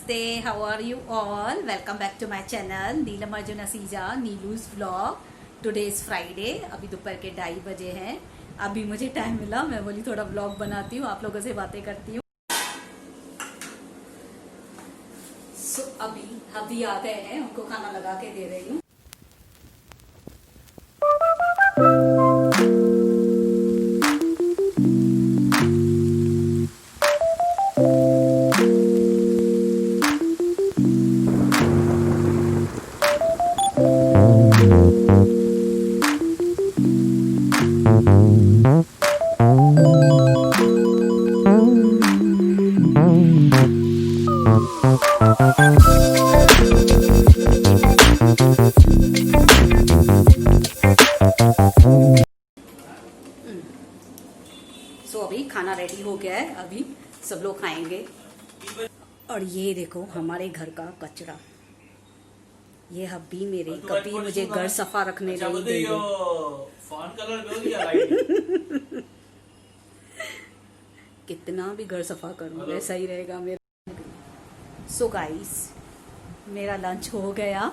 नमस्ते, how are you all? Welcome back to my channel Neelam Arjun Aseeja Neelu's vlog. Today is Friday. अभी दोपहर के 2:30 बजे हैं। अभी मुझे टाइम मिला, मैं बोली थोड़ा व्लॉग बनाती हूँ, आप लोगों से बातें करती हूँ। अभी आ गए हैं, उनको खाना लगा के दे रही हूँ। अभी खाना रेडी हो गया है, अभी सब लोग खाएंगे। और ये देखो हमारे घर का कचरा, ये हब्बी मेरे कभी मुझे घर सफा रखने नहीं देंगे। कितना भी घर सफा करूँ वैसा ही रहेगा मेरा। सो गाइस, मेरा लंच हो गया,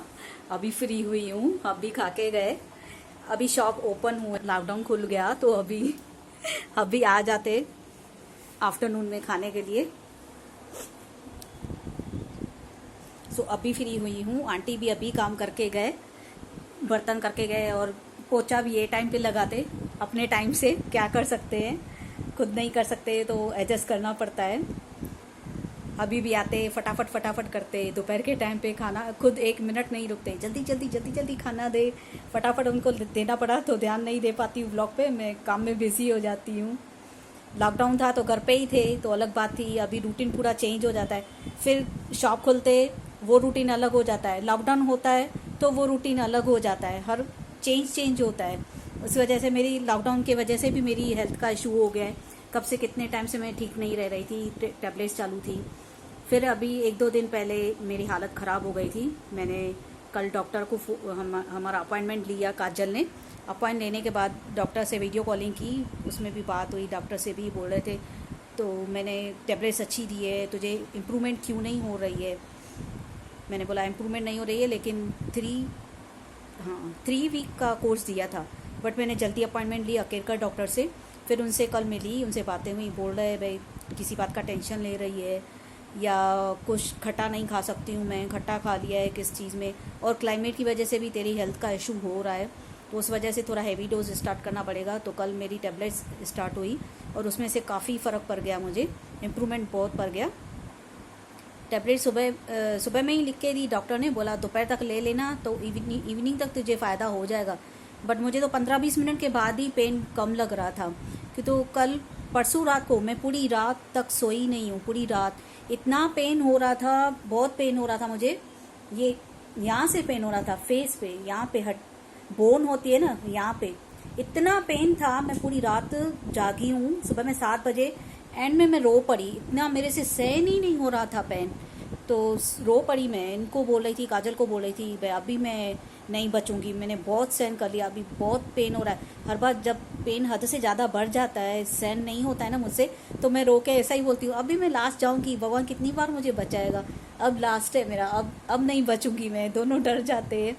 अभी फ्री हुई हूँ, अभी खा के गए। अभी शॉप ओपन हुआ, लॉकडाउन खुल गया तो अभी आ जाते आफ्टरनून में खाने के लिए। सो अभी फ्री हुई हूँ। आंटी भी अभी काम करके गए, बर्तन करके गए, और पोछा भी ये टाइम पे लगाते अपने टाइम से। क्या कर सकते हैं, खुद नहीं कर सकते तो एडजस्ट करना पड़ता है। अभी भी आते फटाफट करते। दोपहर के टाइम पे खाना खुद 1 मिनट नहीं रुकते, जल्दी खाना दे। फटाफट उनको देना पड़ा तो ध्यान नहीं दे पाती हूँ ब्लॉग पे, मैं काम में बिजी हो जाती हूँ। लॉकडाउन था तो घर पे ही थे तो अलग बात थी, अभी रूटीन पूरा चेंज हो जाता है। फिर शॉप खुलते वो रूटीन अलग हो जाता है, लॉकडाउन होता है तो वो रूटीन अलग हो जाता है, हर चेंज होता है। उस वजह से मेरी लॉकडाउन की वजह से भी मेरी हेल्थ का इशू हो गया है। कब से कितने टाइम से मैं ठीक नहीं रह रही थी, टैबलेट्स चालू थी। फिर अभी 1-2 दिन पहले मेरी हालत ख़राब हो गई थी। मैंने कल डॉक्टर को हमारा अपॉइंटमेंट लिया, काजल ने। अपॉइंट लेने के बाद डॉक्टर से वीडियो कॉलिंग की, उसमें भी बात हुई, डॉक्टर से भी बोल रहे थे। तो मैंने टैबलेट्स अच्छी दी है, तुझे इम्प्रूवमेंट क्यों नहीं हो रही है? मैंने बोला इम्प्रूवमेंट नहीं हो रही है, लेकिन 3 वीक का कोर्स दिया था। बट मैंने जल्दी अपॉइंटमेंट लिया केरकर डॉक्टर से। फिर उनसे कल मिली, उनसे बातें हुई। बोल रहे भाई किसी बात का टेंशन ले रही है, या कुछ खट्टा नहीं खा सकती हूँ मैं, खट्टा खा लिया है किस चीज़ में, और क्लाइमेट की वजह से भी तेरी हेल्थ का इशू हो रहा है, तो उस वजह से थोड़ा हैवी डोज स्टार्ट करना पड़ेगा। तो कल मेरी टैबलेट्स स्टार्ट हुई और उसमें से काफ़ी फ़र्क पड़ गया, मुझे इम्प्रूवमेंट बहुत पड़ गया। टैबलेट सुबह में ही लिख के दी डॉक्टर ने, बोला दोपहर तक ले लेना तो इवनिंग तक तुझे फ़ायदा हो जाएगा। बट मुझे तो 15-20 मिनट के बाद ही पेन कम लग रहा था। कि तो कल परसों रात को मैं पूरी रात तक सोई नहीं हूँ, पूरी रात इतना पेन हो रहा था, बहुत पेन हो रहा था मुझे। ये यहाँ से पेन हो रहा था, फेस पे, यहाँ पे बोन होती है ना, यहाँ पे इतना पेन था। मैं पूरी रात जागी हूँ, सुबह में 7 बजे एंड में मैं रो पड़ी, इतना मेरे से सहन ही नहीं हो रहा था पेन। तो रो पड़ी मैं, इनको बोल रही थी, काजल को बोल रही थी भाई अभी मैं नहीं बचूंगी, मैंने बहुत सहन कर लिया, अभी बहुत पेन हो रहा है। हर बार जब पेन हद से ज़्यादा बढ़ जाता है, सहन नहीं होता है ना मुझसे, तो मैं रो के ऐसा ही बोलती हूँ अभी मैं लास्ट जाऊँगी, भगवान कितनी बार मुझे बचाएगा, अब लास्ट है मेरा, अब नहीं बचूंगी मैं। दोनों डर जाते हैं।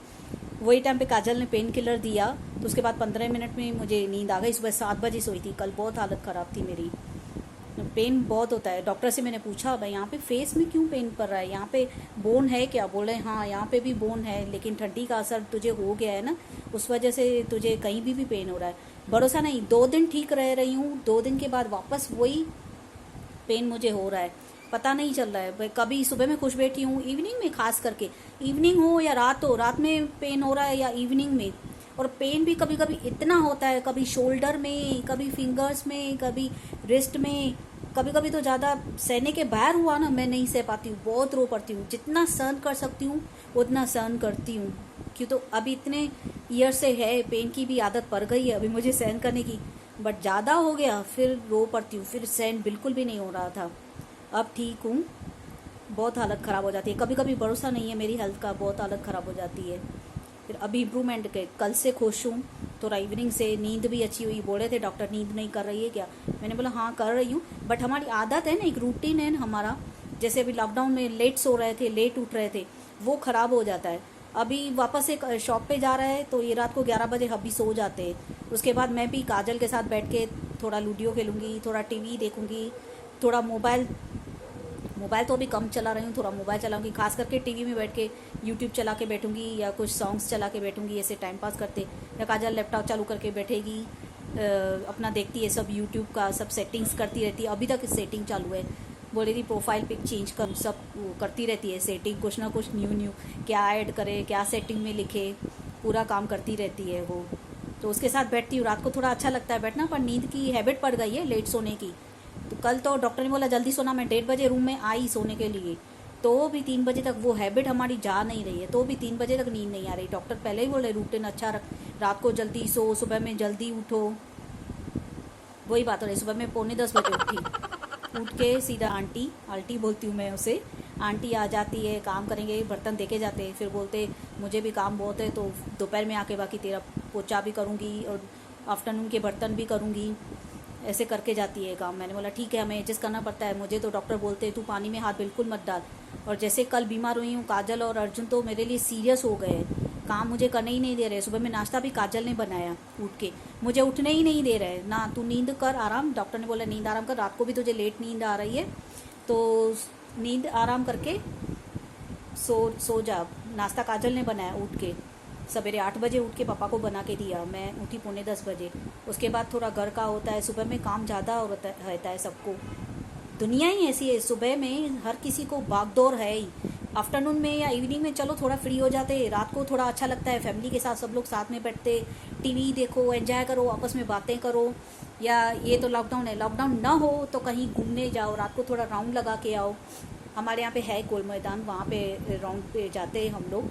वही टाइम पे काजल ने पेन किलर दिया, तो उसके बाद 15 मिनट में मुझे नींद आ गई। सुबह 7 बजे सोई थी कल, बहुत हालत ख़राब थी मेरी, पेन बहुत होता है। डॉक्टर से मैंने पूछा भाई यहाँ पे फेस में क्यों पेन पड़ रहा है, यहाँ पे बोन है क्या? बोले हाँ यहाँ पे भी बोन है, लेकिन ठंडी का असर तुझे हो गया है ना, उस वजह से तुझे कहीं भी पेन हो रहा है। भरोसा नहीं, 2 दिन ठीक रह रही हूँ, 2 दिन के बाद वापस वही पेन मुझे हो रहा है, पता नहीं चल रहा है भाई। कभी सुबह में खुश बैठी हूँ, इवनिंग में, खास करके इवनिंग हो या रात हो, रात में पेन हो रहा है या इवनिंग में। और पेन भी कभी कभी इतना होता है, कभी शोल्डर में, कभी फिंगर्स में, कभी रिस्ट में, कभी कभी तो ज़्यादा सहने के बाहर हुआ ना, मैं नहीं सह पाती हूँ, बहुत रो पड़ती हूँ। जितना सहन कर सकती हूँ उतना सहन करती हूँ, क्यों तो अभी इतने ईयर से है, पेन की भी आदत पड़ गई है अभी मुझे सहन करने की। बट ज़्यादा हो गया फिर रो पड़ती हूँ, फिर सहन बिल्कुल भी नहीं हो रहा था। अब ठीक हूँ, बहुत हालत ख़राब हो जाती है, कभी कभी भरोसा नहीं है मेरी हेल्थ का, बहुत हालत ख़राब हो जाती है। फिर अभी इम्प्रूवमेंट के कल से खुश हूँ। थोड़ा इवनिंग से नींद भी अच्छी हुई। बोले थे डॉक्टर नींद नहीं कर रही है क्या, मैंने बोला हाँ कर रही हूँ, बट हमारी आदत है ना, एक रूटीन है ना हमारा, जैसे अभी लॉकडाउन में लेट सो रहे थे, लेट उठ रहे थे, वो ख़राब हो जाता है। अभी वापस एक शॉप पे जा रहा है तो ये रात को 11 बजे अभी सो जाते हैं। उसके बाद मैं भी काजल के साथ बैठ के थोड़ा लूडो खेलूँगी, थोड़ा टीवी देखूँगी, थोड़ा मोबाइल मोबाइल तो अभी कम चला रही हूँ, थोड़ा मोबाइल चलाऊँगी, खास करके टीवी में बैठ के यूट्यूब चला के बैठूँगी या कुछ सॉन्ग्स चला के बैठूँगी, ऐसे टाइम पास करते। या काजल लैपटॉप चालू करके बैठेगी, अपना देखती है सब यूट्यूब का, सब सेटिंग्स करती रहती है। अभी तक सेटिंग चालू है, बोल रही थी प्रोफाइल पिक चेंज कर, सब करती रहती है सेटिंग, कुछ ना कुछ न्यू क्या ऐड करे, क्या सेटिंग में लिखे, पूरा काम करती रहती है वो। तो उसके साथ बैठती हूँ, रात को थोड़ा अच्छा लगता है बैठना, पर नींद की हैबिट पड़ गई है लेट सोने की। तो कल तो डॉक्टर ने बोला जल्दी सोना, मैं 1:30 बजे रूम में आई सोने के लिए, तो भी 3 बजे तक वो हैबिट हमारी जा नहीं रही है, तो भी 3 बजे तक नींद नहीं आ रही। डॉक्टर पहले ही बोल रहे रूटीन अच्छा रख, रात को जल्दी सो, सुबह में जल्दी उठो। वही बात हो रही, सुबह में 9:45 बजे उठी, उठ के सीधा आंटी बोलती हूँ मैं उसे, आंटी आ जाती है, काम करेंगे, बर्तन देके जाते हैं, फिर बोलते मुझे भी काम बहुत है तो दोपहर में आके बाकी तेरा पोछा भी करूँगी और आफ्टरनून के बर्तन भी करूँगी, ऐसे करके जाती है काम। मैंने बोला ठीक है, हमें एडजस्ट करना पड़ता है, मुझे तो डॉक्टर बोलते हैं तू पानी में हाथ बिल्कुल मत डाल। और जैसे कल बीमार हुई हूँ, काजल और अर्जुन तो मेरे लिए सीरियस हो गए, काम मुझे करने ही नहीं दे रहे। सुबह में नाश्ता भी काजल ने बनाया उठ के, मुझे उठने ही नहीं दे रहे ना, तू नींद कर आराम, डॉक्टर ने बोला नींद आराम कर, रात को भी तुझे लेट नींद आ रही है तो नींद आराम करके सो जा। नाश्ता काजल ने बनाया उठ के, सवेरे 8 बजे उठ के पापा को बना के दिया, मैं उठी 9:45 बजे। उसके बाद थोड़ा घर का होता है, सुबह में काम ज़्यादा रहता है सबको, दुनिया ही ऐसी है, सुबह में हर किसी को भागदौड़ है ही। आफ्टरनून में या इवनिंग में चलो थोड़ा फ्री हो जाते, रात को थोड़ा अच्छा लगता है, फैमिली के साथ सब लोग साथ में बैठते, टीवी देखो, एंजॉय करो, आपस में बातें करो। या ये तो लॉकडाउन है, लॉकडाउन ना हो तो कहीं घूमने जाओ, रात को थोड़ा राउंड लगा के आओ। हमारे यहाँ पे है गोल मैदान, वहाँ पे राउंड पे जाते हम लोग,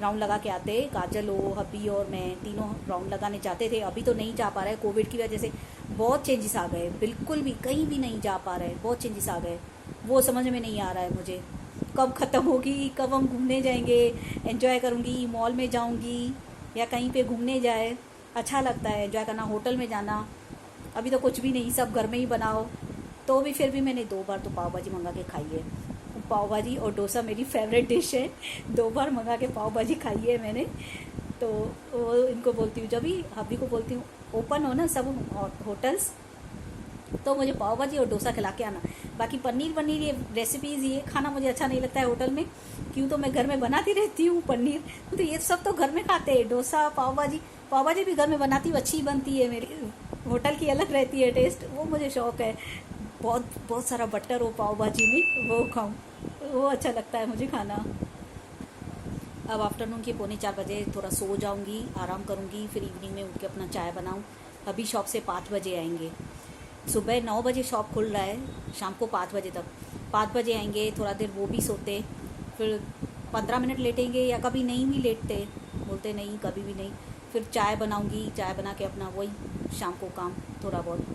राउंड लगा के आते, काजल हो, हब्बी और मैं तीनों राउंड लगाने जाते थे। अभी तो नहीं जा पा रहे, कोविड की वजह से बहुत चेंजेस आ गए, बिल्कुल भी कहीं भी नहीं जा पा रहे, बहुत चेंजेस आ गए। वो समझ में नहीं आ रहा है मुझे, कब ख़त्म होगी, कब हम घूमने जाएंगे, एंजॉय करूँगी, मॉल में जाऊँगी या कहीं पे घूमने जाए, अच्छा लगता है एंजॉय करना, होटल में जाना। अभी तो कुछ भी नहीं, सब घर में ही बनाओ। तो भी फिर भी मैंने 2 बार तो पाव भाजी मंगा के खाई है, पाव भाजी और डोसा मेरी फेवरेट डिश है, 2 बार मंगा के पाव भाजी खाई है मैंने। तो वो इनको बोलती हूँ, जब भी हब्बी को बोलती हूँ ओपन हो ना सब होटल्स तो मुझे पाव भाजी और डोसा खिला के आना। बाकी पनीर ये रेसिपीज़ ये खाना मुझे अच्छा नहीं लगता है होटल में, क्यों तो मैं घर में बनाती रहती हूँ पनीर, तो ये सब तो घर में खाते हैं, डोसा पाव भाजी भी घर में बनाती हूँ, अच्छी बनती है मेरी, होटल की अलग रहती है टेस्ट, वो मुझे शौक़ है। बहुत सारा बटर हो पाव भाजी में, वो खाऊं, वो अच्छा लगता है मुझे खाना। अब आफ्टरनून के 3:45 बजे थोड़ा सो जाऊंगी, आराम करूंगी, फिर इवनिंग में उठ के अपना चाय बनाऊं। अभी शॉप से 5 बजे आएंगे, सुबह 9 बजे शॉप खुल रहा है, शाम को 5 बजे तक, 5 बजे आएंगे, थोड़ा देर वो भी सोते, फिर 15 मिनट लेटेंगे या कभी नहीं भी लेटते, बोलते नहीं कभी भी नहीं, फिर चाय बनाऊंगी, चाय बना के अपना वही शाम को काम थोड़ा बहुत,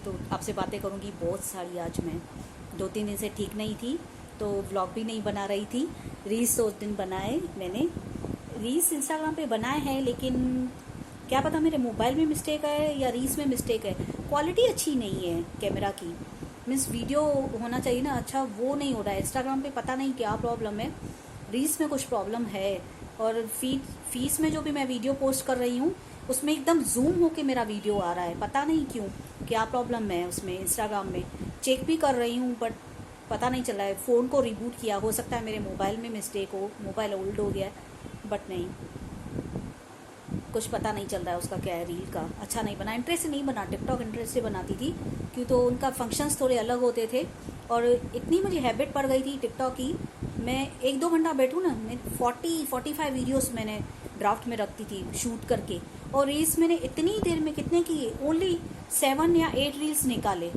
तो आपसे बातें करूँगी बहुत सारी। आज मैं 2-3 दिन से ठीक नहीं थी तो व्लॉग भी नहीं बना रही थी, रील्स तो उस दिन बनाए मैंने, रील्स इंस्टाग्राम पे बनाए हैं, लेकिन क्या पता मेरे मोबाइल में मिस्टेक है या रील्स में मिस्टेक है, क्वालिटी अच्छी नहीं है कैमरा की, मीन्स वीडियो होना चाहिए ना अच्छा, वो नहीं हो रहा है इंस्टाग्राम पे, पता नहीं क्या प्रॉब्लम है, रील्स में कुछ प्रॉब्लम है। और फीस में जो भी मैं वीडियो पोस्ट कर रही हूँ उसमें एकदम जूम होके मेरा वीडियो आ रहा है, पता नहीं क्यों, क्या प्रॉब्लम है उसमें, इंस्टाग्राम में चेक भी कर रही हूँ बट पता नहीं चल रहा है। फ़ोन को रिबूट किया, हो सकता है मेरे मोबाइल में मिस्टेक हो, मोबाइल ओल्ड हो गया है, बट नहीं, कुछ पता नहीं चल रहा है उसका क्या है, रील का अच्छा नहीं बना, इंटरेस्ट से नहीं बना, टिकटॉक इंटरेस्ट से बनाती थी क्यों तो उनका फंक्शंस थोड़े अलग होते थे, और इतनी मुझे हैबिट पड़ गई थी टिकटॉक की, मैं 1-2 घंटा बैठूँ ना, मैं 40-45 वीडियोस मैंने ड्राफ्ट में रखती थी शूट करके, और रील्स मैंने इतनी देर में कितने किए, ओनली 7 या 8 रील्स निकाले,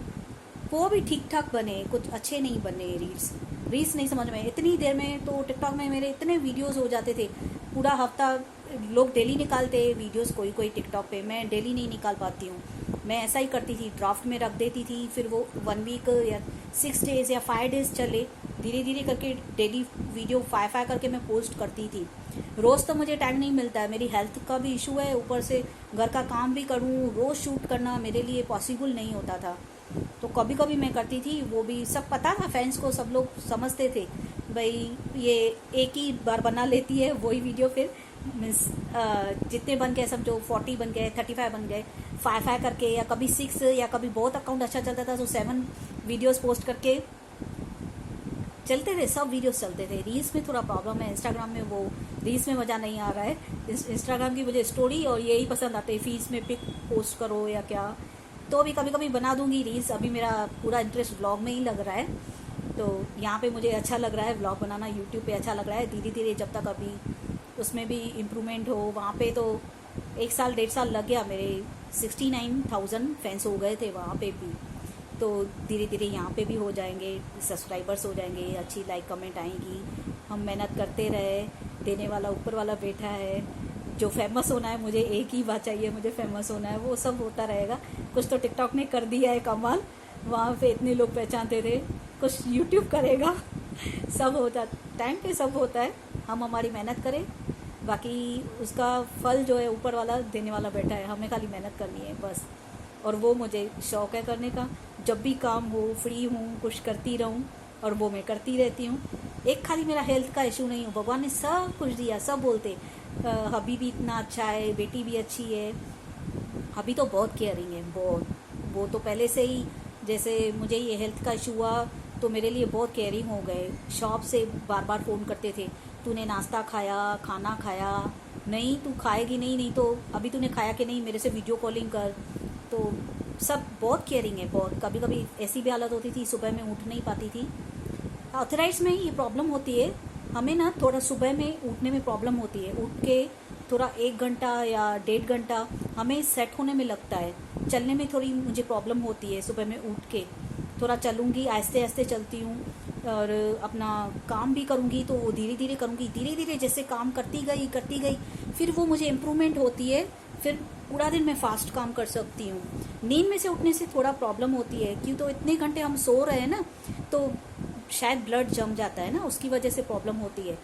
वो भी ठीक ठाक बने, कुछ अच्छे नहीं बने रील्स नहीं समझ में, इतनी देर में तो टिकटॉक में मेरे इतने वीडियोस हो जाते थे, पूरा हफ्ता लोग डेली निकालते हैं वीडियोस, कोई टिकटॉक पे, मैं डेली नहीं निकाल पाती हूँ, मैं ऐसा ही करती थी, ड्राफ्ट में रख देती थी, फिर वो 1 वीक या 6 डेज़ या 5 डेज़ चले, धीरे धीरे करके डेली वीडियो 5 करके मैं पोस्ट करती थी। रोज़ तो मुझे टाइम नहीं मिलता है, मेरी हेल्थ का भी इशू है, ऊपर से घर का काम भी करूँ, रोज़ शूट करना मेरे लिए पॉसिबल नहीं होता था, तो कभी कभी मैं करती थी, वो भी सब पता था फैंस को, सब लोग समझते थे भाई ये एक ही बार बना लेती है वही वीडियो, फिर मीन्स जितने बन गए समझो 40 बन गए, 35 बन गए, 5 करके, या कभी 6, या कभी बहुत अकाउंट अच्छा चलता था तो 7 वीडियोस पोस्ट करके चलते थे, सब वीडियोस चलते थे। रील्स में थोड़ा प्रॉब्लम है, इंस्टाग्राम में वो रील्स में मज़ा नहीं आ रहा है। इंस्टाग्राम की मुझे स्टोरी और यही पसंद आते हैं, फीड्स में पिक पोस्ट करो या क्या। तो अभी कभी कभी बना दूंगी रील्स, अभी मेरा पूरा इंटरेस्ट व्लॉग में ही लग रहा है, तो यहाँ पे मुझे अच्छा लग रहा है व्लॉग बनाना, यूट्यूब पे अच्छा लग रहा है। धीरे धीरे जब तक अभी उसमें भी इम्प्रूवमेंट हो, वहाँ पे तो 1 साल 1.5 साल लग गया, मेरे 69,000 फैंस हो गए थे वहाँ पे भी। तो धीरे धीरे यहाँ पे भी हो जाएंगे, सब्सक्राइबर्स हो जाएंगे, अच्छी लाइक कमेंट आएंगी। हम मेहनत करते रहे, देने वाला ऊपर वाला बैठा है। जो फेमस होना है, मुझे एक ही बात चाहिए, मुझे फेमस होना है, वो सब होता रहेगा। कुछ तो टिकटॉक ने कर दिया है कमाल, वहाँ पे इतने लोग पहचानते थे, कुछ यूट्यूब करेगा। सब होता, टाइम पे सब होता है, हम हमारी मेहनत करें, बाकी उसका फल जो है ऊपर वाला देने वाला बैठा है, हमें खाली मेहनत करनी है बस। और वो मुझे शौक़ है करने का, जब भी काम हो, फ्री हूँ, कुछ करती रहूँ, और वो मैं करती रहती हूँ। एक खाली मेरा हेल्थ का इशू नहीं हो, भगवान ने सब कुछ दिया, सब बोलते हबी भी इतना अच्छा है, बेटी भी अच्छी है। अभी तो बहुत केयरिंग है, बहुत। वो तो पहले से ही, जैसे मुझे ये हेल्थ का इशू हुआ तो मेरे लिए बहुत केयरिंग हो गए। शॉप से बार बार फ़ोन करते थे, तूने नाश्ता खाया, खाना खाया? नहीं, तू खाएगी नहीं, नहीं तो अभी तूने खाया कि नहीं, मेरे से वीडियो कॉलिंग कर। तो सब बहुत केयरिंग है, बहुत। कभी कभी ऐसी भी हालत होती थी, सुबह में उठ नहीं पाती थी। ऑथराइड्स में ये प्रॉब्लम होती है, हमें ना थोड़ा सुबह में उठने में प्रॉब्लम होती है। उठ के थोड़ा 1 घंटा या 1.5 घंटा हमें सेट होने में लगता है। चलने में थोड़ी मुझे प्रॉब्लम होती है, सुबह में उठ के थोड़ा चलूँगी, आहिस्ते आहिस्ते चलती हूँ, और अपना काम भी करूँगी तो वो धीरे धीरे करूँगी। धीरे धीरे जैसे काम करती गई, फिर वो मुझे इम्प्रूवमेंट होती है, फिर पूरा दिन मैं फास्ट काम कर सकती हूँ। नींद में से उठने से थोड़ा प्रॉब्लम होती है, क्यों तो इतने घंटे हम सो रहे हैं ना, तो शायद ब्लड जम जाता है ना, उसकी वजह से प्रॉब्लम होती है।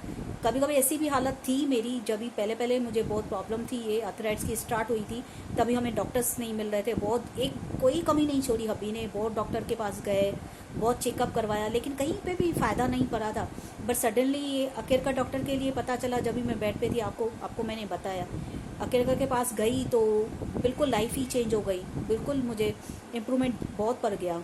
कभी कभी ऐसी भी हालत थी मेरी, जब भी पहले पहले मुझे बहुत प्रॉब्लम थी, ये आर्थराइटिस की स्टार्ट हुई थी, तभी हमें डॉक्टर्स नहीं मिल रहे थे। बहुत, एक कोई कमी नहीं छोड़ी हबी ने, बहुत डॉक्टर के पास गए, बहुत चेकअप करवाया, लेकिन कहीं पे भी फ़ायदा नहीं पड़ा था। बट सडनली ये अकेरकर डॉक्टर के लिए पता चला, जब भी मैं बेड पे थी, आपको मैंने बताया। अकेरकर के पास गई तो बिल्कुल लाइफ ही चेंज हो गई, बिल्कुल मुझे इम्प्रूवमेंट बहुत पड़ गया।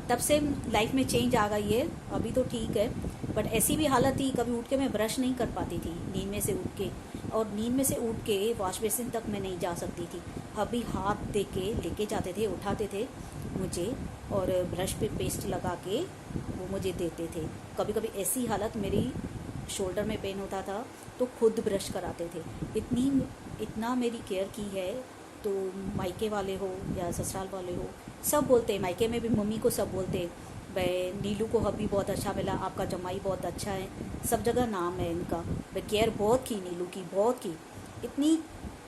तब से लाइफ में चेंज आ गई है, अभी तो ठीक है। बट ऐसी भी हालत थी, कभी उठ के मैं ब्रश नहीं कर पाती थी नींद में से उठ के, और नींद में से उठ के वॉश बेसिन तक मैं नहीं जा सकती थी। अभी हाथ दे के लेके जाते थे, उठाते थे मुझे, और ब्रश पे पेस्ट लगा के वो मुझे देते थे। कभी कभी ऐसी हालत, मेरी शोल्डर में पेन होता था तो खुद ब्रश कराते थे। इतना मेरी केयर की है। तो मायके वाले हो या ससुराल वाले हो, सब बोलते हैं, मायके में भी मम्मी को सब बोलते हैं, भाई नीलू को हबी बहुत अच्छा मिला, आपका जमाई बहुत अच्छा है, सब जगह नाम है इनका। भाई केयर बहुत की नीलू की, बहुत की। इतनी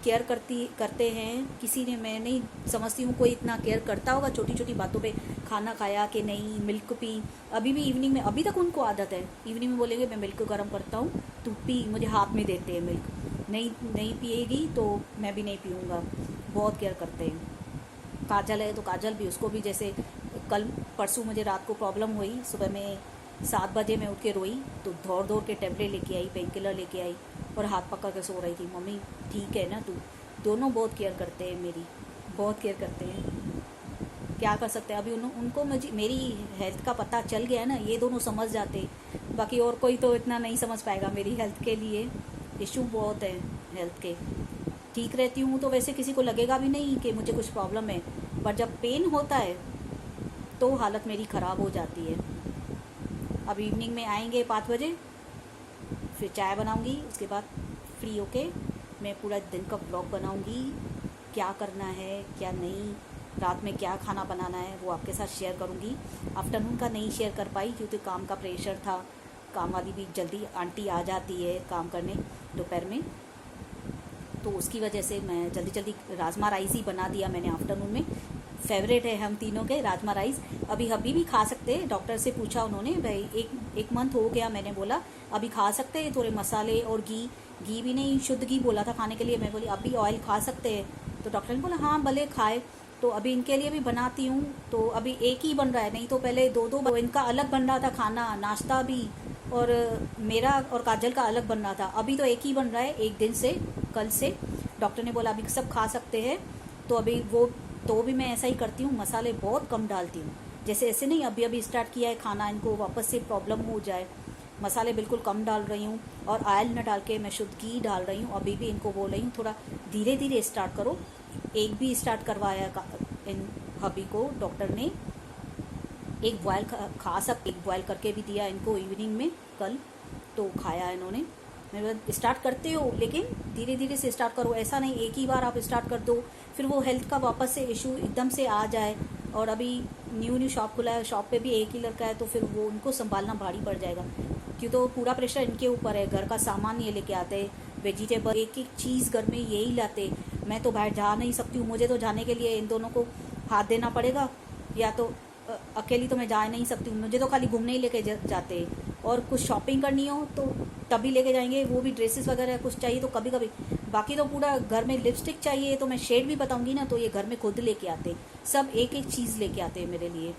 केयर करते हैं, किसी ने, मैं नहीं समझती हूँ कोई इतना केयर करता होगा छोटी छोटी बातों पे। खाना खाया कि नहीं, मिल्क पी, अभी भी इवनिंग में, अभी तक उनको आदत है, इवनिंग में बोलेंगे मैं मिल्क गर्म करता हूँ, तू पी, मुझे हाथ में देते हैं मिल्क। नहीं पिएगी तो मैं भी नहीं पीऊँगा, बहुत केयर करते हैं। काजल है तो काजल भी, उसको भी, जैसे कल परसों मुझे रात को प्रॉब्लम हुई, सुबह में 7 बजे मैं उठ के रोई, तो दौड़ के टेबलेट लेके आई, पेन किलर लेके आई, और हाथ पकड़ के सो रही थी, मम्मी ठीक है ना तू। दोनों बहुत केयर करते हैं मेरी, बहुत केयर करते हैं। क्या कर सकते हैं, अभी उनको मुझे मेरी हेल्थ का पता चल गया ना, ये दोनों समझ जाते। बाकी और कोई तो इतना नहीं समझ पाएगा मेरी हेल्थ के लिए, इशू बहुत है हेल्थ के। ठीक रहती हूँ तो वैसे किसी को लगेगा भी नहीं कि मुझे कुछ प्रॉब्लम है, पर जब पेन होता है तो हालत मेरी ख़राब हो जाती है। अब इवनिंग में आएंगे 5 बजे, फिर चाय बनाऊंगी, उसके बाद फ्री होके मैं पूरा दिन का ब्लॉग बनाऊंगी, क्या करना है क्या नहीं, रात में क्या खाना बनाना है वो आपके साथ शेयर करूंगी। आफ्टरनून का नहीं शेयर कर पाई क्योंकि काम का प्रेशर था, काम वाली भी जल्दी आंटी आ जाती है काम करने दोपहर में, तो उसकी वजह से मैं जल्दी राजमा राइस ही बना दिया मैंने आफ्टरनून में। फेवरेट है हम तीनों के राजमा राइस। अभी भी खा सकते हैं, डॉक्टर से पूछा उन्होंने, भाई एक मंथ हो गया, मैंने बोला अभी खा सकते हैं, थोड़े मसाले और घी भी नहीं, शुद्ध घी बोला था खाने के लिए, मैं बोली अभी ऑयल खा सकते हैं, तो डॉक्टर ने बोला हाँ भले खाए। तो अभी इनके लिए भी बनाती हूँ। तो अभी एक ही बन रहा है, नहीं तो पहले दो दो तो इनका अलग बन रहा था खाना, नाश्ता भी, और मेरा और काजल का अलग बन रहा था। अभी तो एक ही बन रहा है, एक दिन से, कल से डॉक्टर ने बोला अभी सब खा सकते हैं। तो अभी वो, तो भी मैं ऐसा ही करती हूँ, मसाले बहुत कम डालती हूँ। जैसे ऐसे नहीं अभी अभी स्टार्ट किया है खाना, इनको वापस से प्रॉब्लम हो जाए, मसाले बिल्कुल कम डाल रही हूँ। और ऑयल न डाल के मैं शुद्ध घी डाल रही हूँ। अभी भी इनको बोल रही हूँ थोड़ा धीरे धीरे स्टार्ट करो। एक भी स्टार्ट करवाया इन हबी को डॉक्टर ने, एक बॉयल खा सकते, एक बॉयल करके भी दिया इनको इवनिंग में कल, तो खाया इन्होंने। मैं स्टार्ट करते हो लेकिन धीरे धीरे से स्टार्ट करो, ऐसा नहीं एक ही बार आप स्टार्ट कर दो फिर वो हेल्थ का वापस से इशू एकदम से आ जाए। और अभी न्यू शॉप खुला है, शॉप पे भी एक ही लड़का है, तो फिर वो उनको संभालना भारी पड़ जाएगा, क्यों तो पूरा प्रेशर इनके ऊपर है। घर का सामान ये लेके आते, वेजिटेबल एक एक चीज़ घर में यही लाते। मैं तो बाहर जा नहीं सकती हूँ, मुझे तो जाने के लिए इन दोनों को हाथ देना पड़ेगा, या तो अकेली तो मैं जा नहीं सकती हूँ। मुझे तो खाली घूमने ही लेके जाते, और कुछ शॉपिंग करनी हो तो तभी लेके जाएंगे, वो भी ड्रेसेस वगैरह कुछ चाहिए तो कभी कभी। बाकी तो पूरा घर में लिपस्टिक चाहिए तो मैं शेड भी बताऊंगी ना, तो ये घर में खुद लेके आते, सब एक एक चीज़ लेके आते मेरे लिए।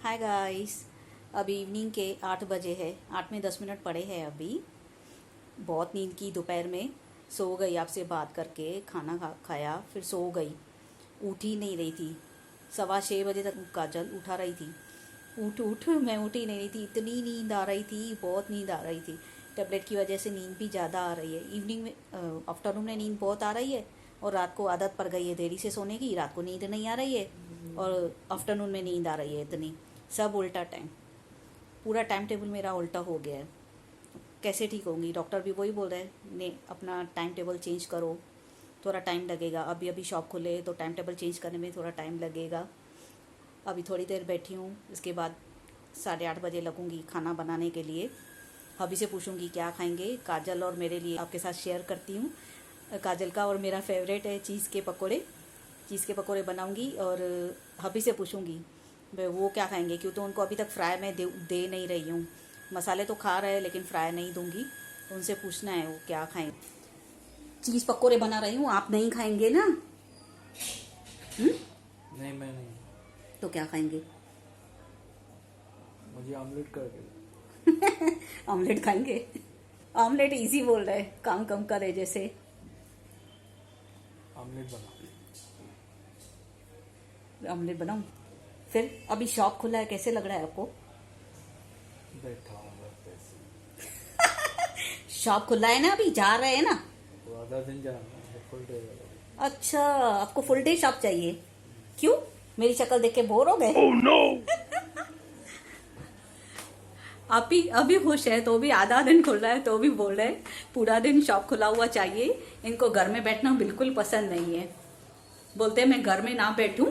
हाय गाइस, अभी इवनिंग के 8 बजे है, 8 में 10 मिनट पड़े हैं अभी। बहुत नींद की दोपहर में, सो गई आपसे बात करके, खाना खाया फिर सो गई, उठ ही नहीं रही थी। 6:15 बजे तक काजल उठा रही थी, उठ उठ, मैं उठ ही नहीं रही थी, इतनी नींद आ रही थी, बहुत नींद आ रही थी। टेबलेट की वजह से नींद भी ज़्यादा आ रही है। इवनिंग में आफ्टरनून में नींद बहुत आ रही है, और रात को आदत पड़ गई है देरी से सोने की, रात को नींद नहीं आ रही है और आफ्टरनून में नींद आ रही है इतनी। सब उल्टा टाइम, पूरा टाइम टेबल मेरा उल्टा हो गया है। कैसे ठीक होंगी? डॉक्टर भी वही बोल रहे हैं, ने अपना टाइम टेबल चेंज करो, थोड़ा टाइम लगेगा। अभी अभी शॉप खुले तो टाइम टेबल चेंज करने में थोड़ा टाइम लगेगा। अभी थोड़ी देर बैठी हूँ, इसके बाद 8:30 बजे लगूंगी खाना बनाने के लिए। अभी से पूछूंगी क्या खाएंगे, काजल और मेरे लिए आपके साथ शेयर करती हूँ। काजल का और मेरा फेवरेट है चीज़ के पकोड़े, चीज़ के पकोड़े बनाऊंगी। और हबी से पूछूंगी वो क्या खाएंगे, क्यों तो उनको अभी तक फ्राई मैं दे नहीं रही हूँ। मसाले तो खा रहे हैं लेकिन फ्राई नहीं दूंगी, तो उनसे पूछना है वो क्या खाएं। चीज़ पकोड़े बना रही हूँ, आप नहीं खाएंगे ना? नहीं, मैं नहीं। तो क्या खाएंगे? मुझे ऑमलेट कर दे। ऑमलेट खाएंगे? ऑमलेट इजी बोल रहे हैं, काम कम करे जैसे। ऑमलेट बना। ऑमलेट बनाऊं? फिर अभी शॉप खुला है, कैसे लग रहा है आपको? बैठा हूँ पैसे। शॉप खुला है ना, अभी जा रहे हैं ना? तो आधा दिन जाना है, फुल डे। अच्छा, आपको फुल डे शॉप चाहिए? क्यों, मेरी शक्ल देख के बोर हो गए? Oh, no! आप ही अभी खुश है तो भी आधा दिन खुल रहा है तो भी बोल रहे हैं पूरा दिन शॉप खुला हुआ चाहिए। इनको घर में बैठना बिल्कुल पसंद नहीं है, बोलते हैं मैं घर में ना बैठूं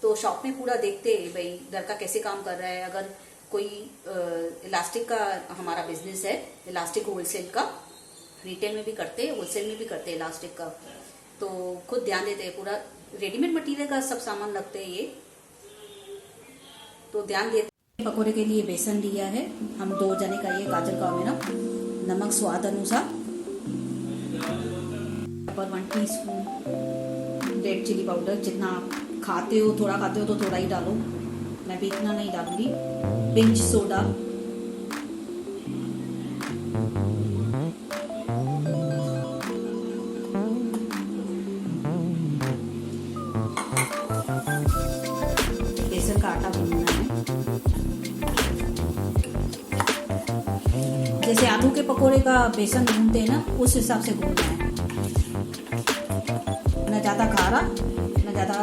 तो शॉप में पूरा देखते हैं भाई घर का कैसे काम कर रहा है। अगर कोई इलास्टिक का हमारा बिजनेस है, इलास्टिक होलसेल का, रिटेल में भी करते हैं, होलसेल में भी करते हैं इलास्टिक का, तो खुद ध्यान देते हैं। पूरा रेडीमेड मटेरियल का सब सामान लगते हैं ये, तो ध्यान देते हैं। पकोड़े के लिए बेसन लिया है, हम 2 जने का, ये काजल का मेरा। नमक स्वाद अनुसार, 1 टीस्पून रेड चिली पाउडर, जितना आप खाते हो, थोड़ा खाते हो तो थोड़ा ही डालो, मैं भी इतना नहीं डालूंगी। पिंच सोडा, जैसे आलू के पकोड़े का बेसन गूंथते हैं ना, उस हिसाब से गूंथना है, न ज़्यादा गाढ़ा न ज़्यादा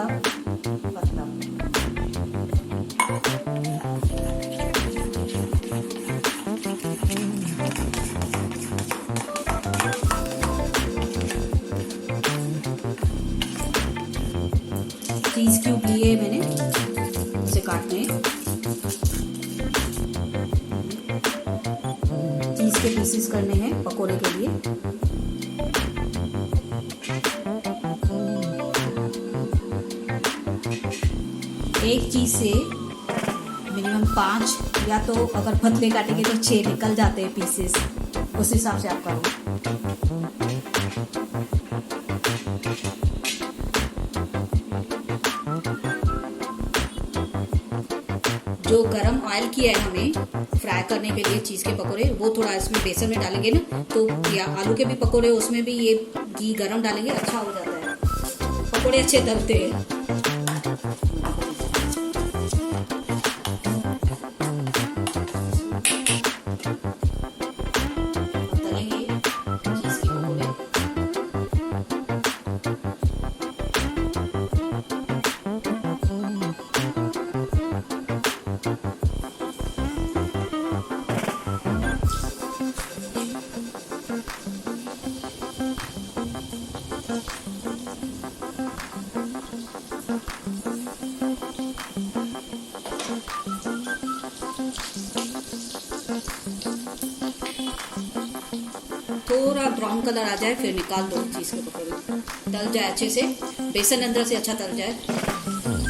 पतला। चीज़ क्यूब लिए मैंने, इसे काटने हैं। चीज़ के पीसेस करने हैं पकोड़े के लिए। एक चीज़ से मिनिमम 5 या तो अगर पतले काटेंगे तो 6 निकल जाते हैं पीसेस, उस हिसाब से आप करो। जो गरम ऑयल किया है हमें फ्राई करने के लिए चीज़ के पकोड़े, वो थोड़ा इसमें बेसन में डालेंगे ना, तो या आलू के भी पकोड़े उसमें भी ये घी गरम डालेंगे, अच्छा हो जाता है, पकोड़े अच्छे तलते हैं। थोड़ा ब्राउन कलर आ जाए फिर निकाल दो चीज़ के पकौड़े, तल जाए अच्छे से, बेसन अंदर से अच्छा तल जाए।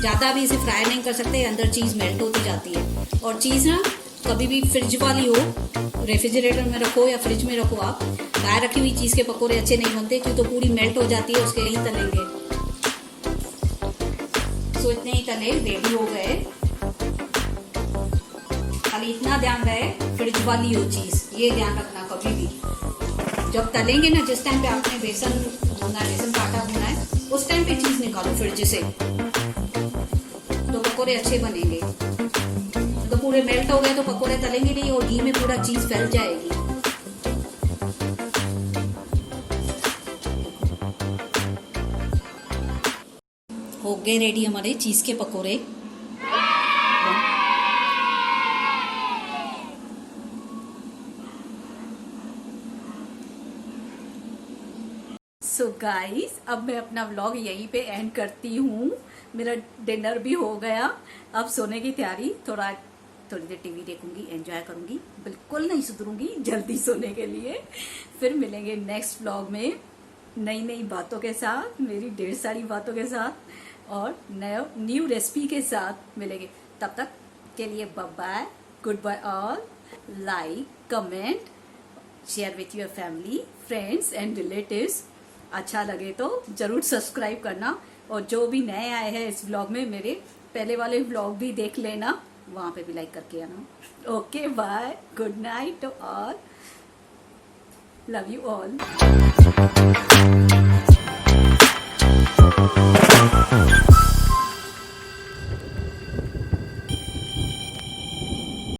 ज़्यादा भी इसे फ्राई नहीं कर सकते, अंदर चीज़ मेल्ट होती जाती है। और चीज़ ना कभी भी फ्रिज वाली हो, रेफ्रिजरेटर में रखो या फ्रिज में रखो, आप बाहर रखी हुई चीज़ के पकौड़े अच्छे नहीं बनते, क्यों तो पूरी मेल्ट हो जाती है, उसके ही तलेंगे। सो इतने ही तले रेडी हो गए। खाली इतना ध्यान रहे फ्रिज वाली हो चीज़, ये ध्यान रखना कभी भी जब तलेंगे ना, जिस टाइम पे आपने बेसन भूना है, बेसन का आटा भूना है, उस टाइम पे चीज़ निकालो फ्रिज से, तो पकोड़े अच्छे बनेंगे। तो पूरे मेल्ट हो गए तो पकोड़े तलेंगे नहीं और घी में पूरा चीज़ फैल जाएगी। हो गए रेडी हमारे चीज़ के पकोड़े। सो गाइस, अब मैं अपना व्लॉग यहीं पे एंड करती हूँ। मेरा डिनर भी हो गया, अब सोने की तैयारी। थोड़ी देर टीवी देखूंगी, एंजॉय करूंगी, बिल्कुल नहीं सुधरूंगी, जल्दी सोने के लिए। फिर मिलेंगे नेक्स्ट व्लॉग में नई नई बातों के साथ, मेरी ढेर सारी बातों के साथ और न्यू रेसिपी के साथ मिलेंगे। तब तक के लिए bye bye, good bye all. Like, comment, share with your family, friends and relatives. अच्छा लगे तो जरूर सब्सक्राइब करना, और जो भी नए आए हैं इस व्लॉग में, मेरे पहले वाले व्लॉग भी देख लेना, वहां पे भी लाइक करके आना। Okay, bye, good night to all, love you all.